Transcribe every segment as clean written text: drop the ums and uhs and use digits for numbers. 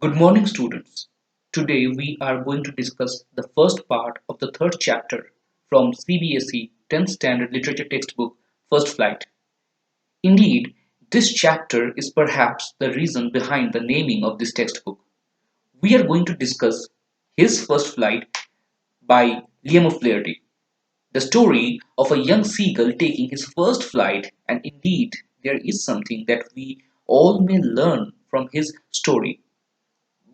Good morning, students. Today we are going to discuss the first part of the third chapter from CBSE 10th Standard Literature textbook, First Flight. Indeed, this chapter is perhaps the reason behind the naming of this textbook. We are going to discuss His First Flight by Liam O'Flaherty, the story of a young seagull taking his first flight, and indeed, there is something that we all may learn from his story.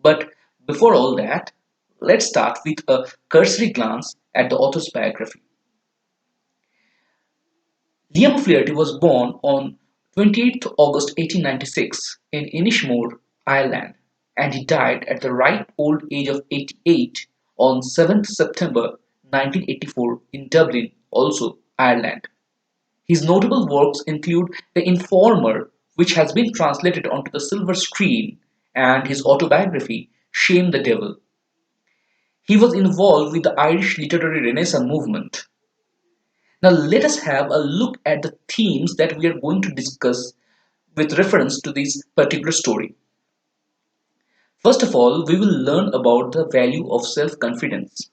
But before all that, let's start with a cursory glance at the author's biography. Liam Flaherty was born on 28th August 1896 in Inishmore, Ireland, and he died at the ripe old age of 88 on 7th September 1984 in Dublin, also Ireland. His notable works include The Informer, which has been translated onto the silver screen, and his autobiography, Shame the Devil. He was involved with the Irish literary Renaissance movement. Now, let us have a look at the themes that we are going to discuss with reference to this particular story. First of all, we will learn about the value of self confidence.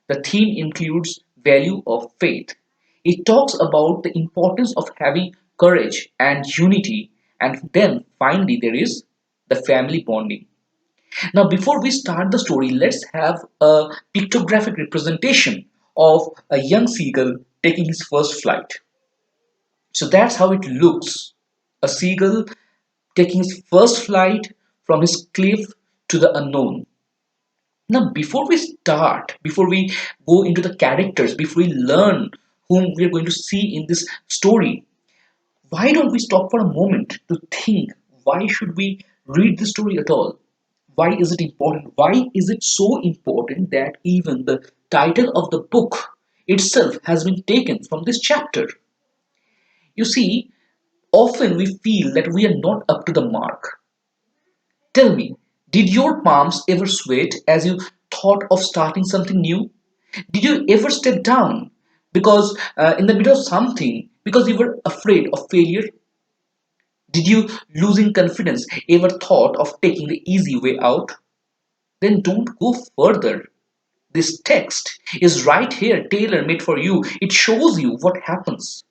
The theme includes value of faith. It talks about the importance of having courage and unity, and then finally, there is the family bonding. Now, before we start the story, let's have a pictographic representation of a young seagull taking his first flight. So that's how it looks. A seagull taking his first flight from his cliff to the unknown. Now, before we go into the characters, before we learn whom we are going to see in this story, why don't we stop for a moment to think why should we read this story at all? Why is it important? Why is it so important that even the title of the book itself has been taken from this chapter? You see, often we feel that we are not up to the mark. Tell me, did your palms ever sweat as you thought of starting something new? Did you ever step down because in the middle of something because you were afraid of failure? Did you, losing confidence, ever thought of taking the easy way out? Then don't go further. This text is right here, tailor made for you. It shows you what happens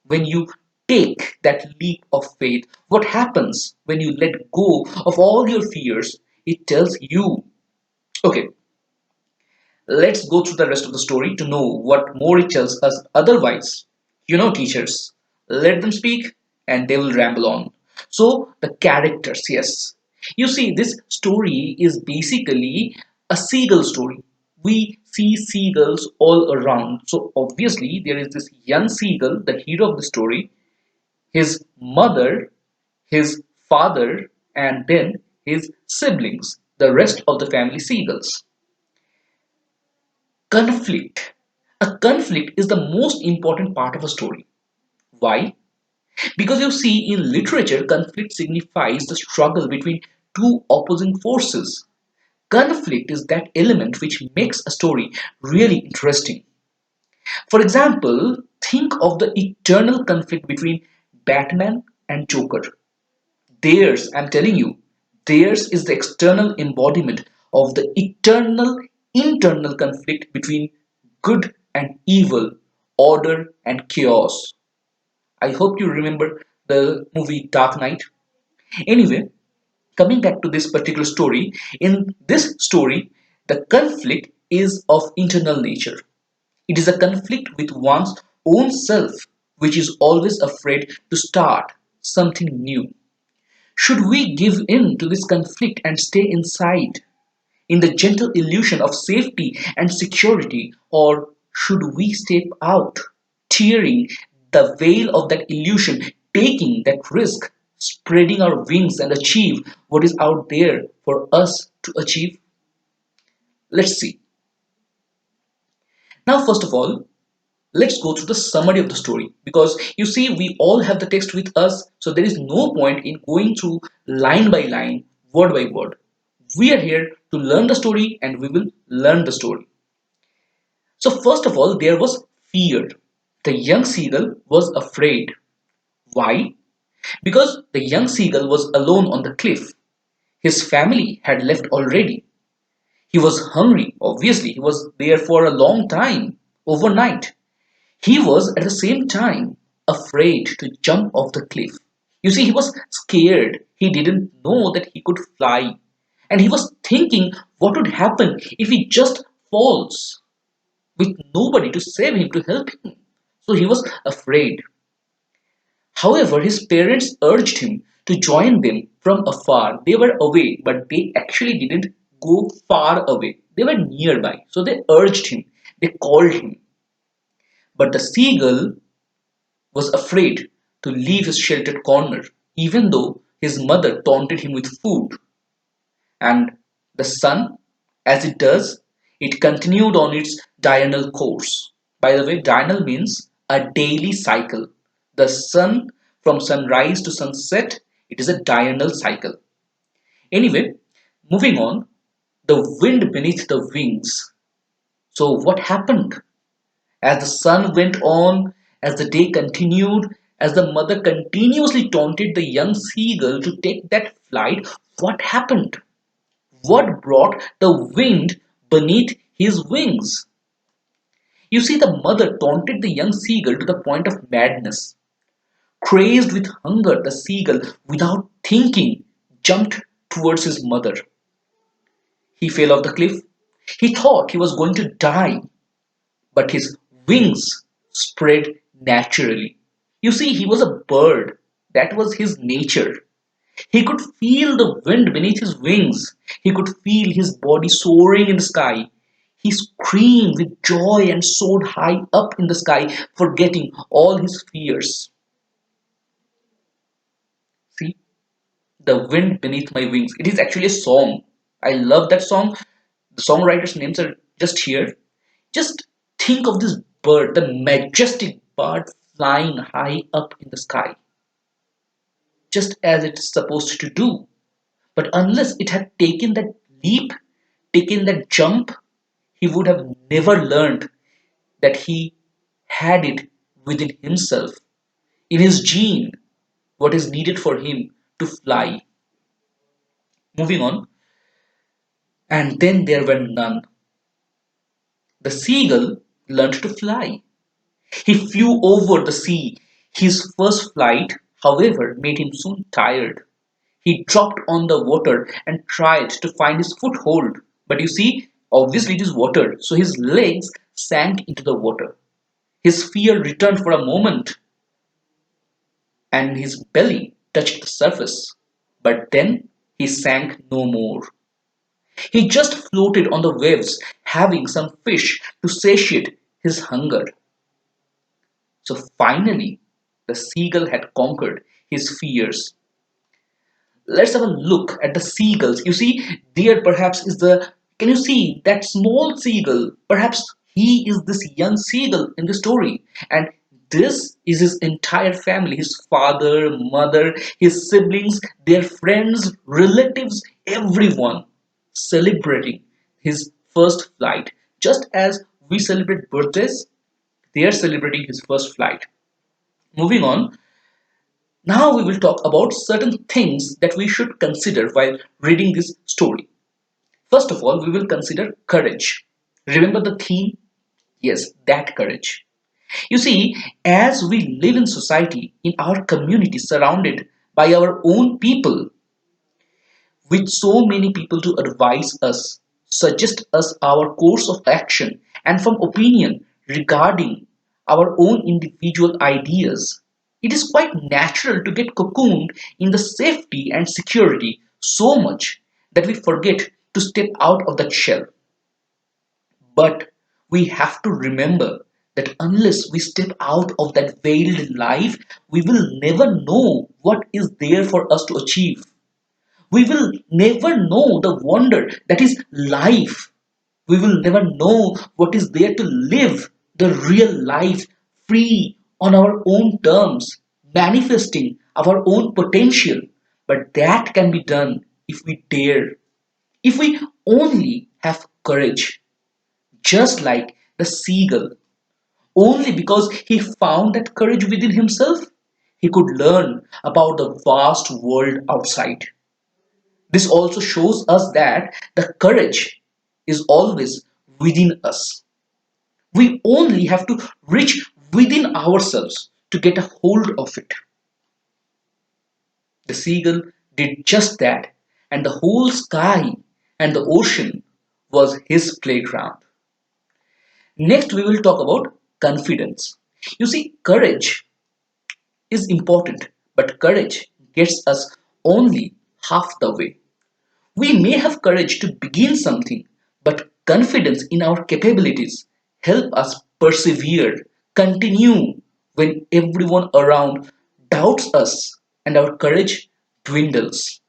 when you take that leap of faith. What happens when you let go of all your fears? It tells you. Okay, let's go through the rest of the story to know what more it tells us. Otherwise, teachers, let them speak and they will ramble on. So, the characters, yes. You see, this story is basically a seagull story. We see seagulls all around. So, obviously, there is this young seagull, the hero of the story, his mother, his father, and then his siblings, the rest of the family seagulls. Conflict. A conflict is the most important part of a story. Why? Because you see, in literature, conflict signifies the struggle between two opposing forces. Conflict is that element which makes a story really interesting. For example, think of the eternal conflict between Batman and Joker. Theirs, I'm telling you, theirs is the external embodiment of the eternal internal conflict between good and evil, order and chaos. I hope you remember the movie Dark Knight. Anyway, coming back to this particular story, in this story, the conflict is of internal nature. It is a conflict with one's own self, which is always afraid to start something new. Should we give in to this conflict and stay inside in the gentle illusion of safety and security, or should we step out, tearing the veil of that illusion, taking that risk, spreading our wings and achieve what is out there for us to achieve? Let's see. Now, first of all, let's go through the summary of the story because you see, we all have the text with us, so there is no point in going through line by line, word by word. We are here to learn the story and we will learn the story. So, first of all, there was fear. The young seagull was afraid. Why? Because the young seagull was alone on the cliff. His family had left already. He was hungry, obviously. He was there for a long time, overnight. He was at the same time afraid to jump off the cliff. You see, he was scared. He didn't know that he could fly. And he was thinking what would happen if he just falls with nobody to save him, to help him. So he was afraid. However, his parents urged him to join them from afar. They were away, but they actually didn't go far away. They were nearby. So they urged him, they called him. But the seagull was afraid to leave his sheltered corner, even though his mother taunted him with food. And the sun, as it does, it continued on its diurnal course. By the way, diurnal means a daily cycle. The sun from sunrise to sunset, it is a diurnal cycle. Anyway, moving on, the wind beneath the wings. So, what happened? As the sun went on, as the day continued, as the mother continuously taunted the young seagull to take that flight, what happened? What brought the wind beneath his wings? You see, the mother taunted the young seagull to the point of madness. Crazed with hunger, the seagull, without thinking, jumped towards his mother. He fell off the cliff. He thought he was going to die, but his wings spread naturally. You see, he was a bird. That was his nature. He could feel the wind beneath his wings. He could feel his body soaring in the sky. He screamed with joy and soared high up in the sky, forgetting all his fears. See, the wind beneath my wings. It is actually a song. I love that song. The songwriters' names are just here. Just think of this bird, the majestic bird flying high up in the sky, just as it's supposed to do. But unless it had taken that leap, taken that jump, he would have never learned that he had it within himself, in his gene, what is needed for him to fly. Moving on, and then there were none. The seagull learned to fly. He flew over the sea. His first flight, however, made him soon tired. He dropped on the water and tried to find his foothold. But you see, obviously it is water, so his legs sank into the water. His fear returned for a moment and his belly touched the surface. But then he sank no more. He just floated on the waves, having some fish to satiate his hunger. So finally, the seagull had conquered his fears. Let's have a look at the seagulls. You see, there perhaps is the. Can you see that small seagull? Perhaps he is this young seagull in the story. And this is his entire family, his father, mother, his siblings, their friends, relatives, everyone celebrating his first flight. Just as we celebrate birthdays, they are celebrating his first flight. Moving on, now we will talk about certain things that we should consider while reading this story. First of all, we will consider courage. Remember the theme? Yes, that courage. You see, as we live in society, in our community, surrounded by our own people, with so many people to advise us, suggest us our course of action, and from opinion regarding our own individual ideas. It is quite natural to get cocooned in the safety and security so much that we forget to step out of that shell. But we have to remember that unless we step out of that veiled life, we will never know what is there for us to achieve. We will never know the wonder that is life. We will never know what is there to live the real life free on our own terms, manifesting our own potential. But that can be done if we dare, if we only have courage, just like the seagull. Only because he found that courage within himself, he could learn about the vast world outside. This also shows us that the courage is always within us. We only have to reach within ourselves to get a hold of it. The seagull did just that, and the whole sky and the ocean was his playground. Next, we will talk about confidence. You see, courage is important, but courage gets us only half the way. We may have courage to begin something, but confidence in our capabilities help us persevere, continue when everyone around doubts us and our courage dwindles.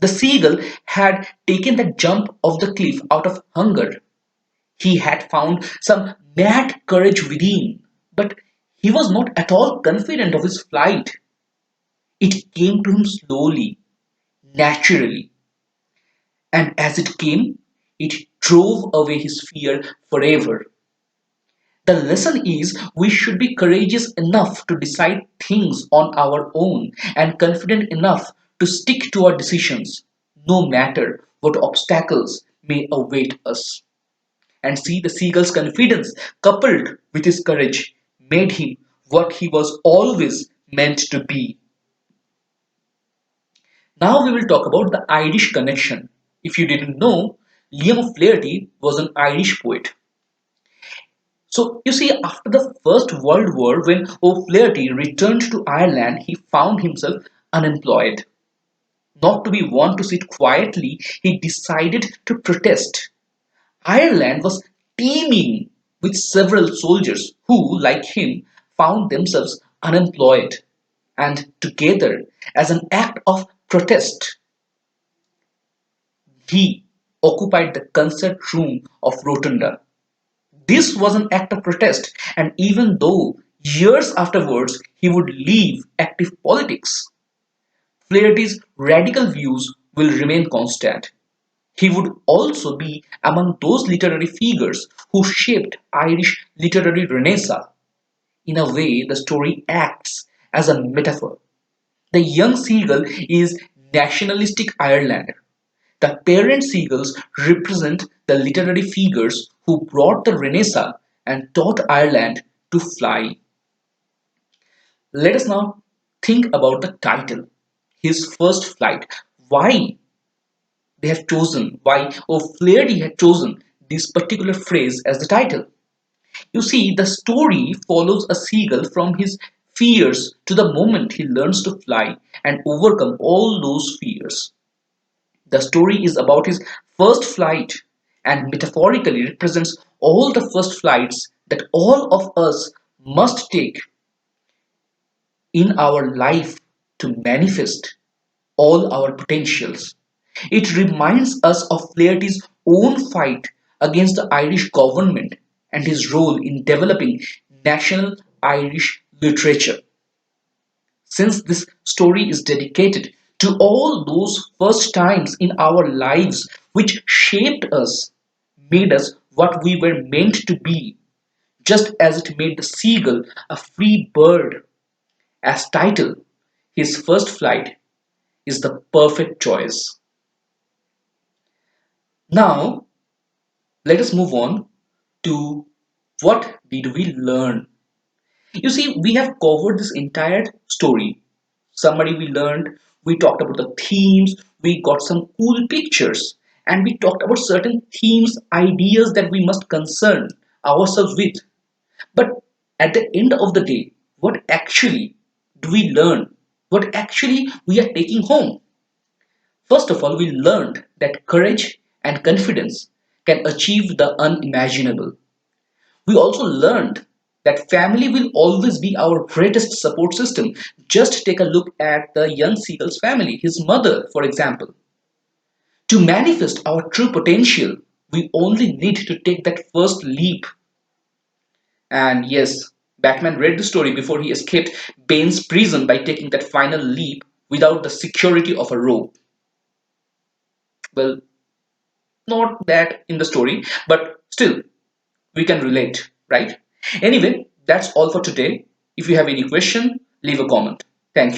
The seagull had taken the jump off the cliff out of hunger. He had found some mad courage within, but he was not at all confident of his flight. It came to him slowly, naturally, and as it came, it drove away his fear forever. The lesson is we should be courageous enough to decide things on our own and confident enough to stick to our decisions, no matter what obstacles may await us. And see, the seagull's confidence, coupled with his courage, made him what he was always meant to be. Now we will talk about the Irish connection. If you didn't know, Liam O'Flaherty was an Irish poet. So you see, after the First World War, when O'Flaherty returned to Ireland, he found himself unemployed. Not to be one to sit quietly, he decided to protest. Ireland was teeming with several soldiers who, like him, found themselves unemployed. And together, as an act of protest, he occupied the concert room of Rotunda. This was an act of protest, and even though years afterwards he would leave active politics, Flaherty's radical views will remain constant. He would also be among those literary figures who shaped Irish literary renaissance. In a way, the story acts as a metaphor. The young seagull is nationalistic Ireland. The parent seagulls represent the literary figures who brought the Renaissance and taught Ireland to fly. Let us now think about the title, his first flight. Why why O'Flaherty had chosen this particular phrase as the title. You see, the story follows a seagull from his fears to the moment he learns to fly and overcome all those fears. The story is about his first flight and metaphorically represents all the first flights that all of us must take in our life to manifest all our potentials. It reminds us of Flaherty's own fight against the Irish government and his role in developing national Irish literature. Since this story is dedicated to all those first times in our lives which shaped us, made us what we were meant to be, just as it made the seagull a free bird. As title, his first flight is the perfect choice. Now, let us move on to what did we learn. You see, we have covered this entire story. Summary we learned, we talked about the themes, we got some cool pictures, and we talked about certain themes, ideas that we must concern ourselves with. But at the end of the day, what actually do we learn? What actually we are taking home? First of all, we learned that courage and confidence can achieve the unimaginable. We also learned that family will always be our greatest support system. Just take a look at the young seagull's family, his mother, for example. To manifest our true potential, we only need to take that first leap. And yes, Batman read the story before he escaped Bane's prison by taking that final leap without the security of a rope. Well, not that in the story, but still, we can relate, right? Anyway, that's all for today. If you have any question, leave a comment. Thank you.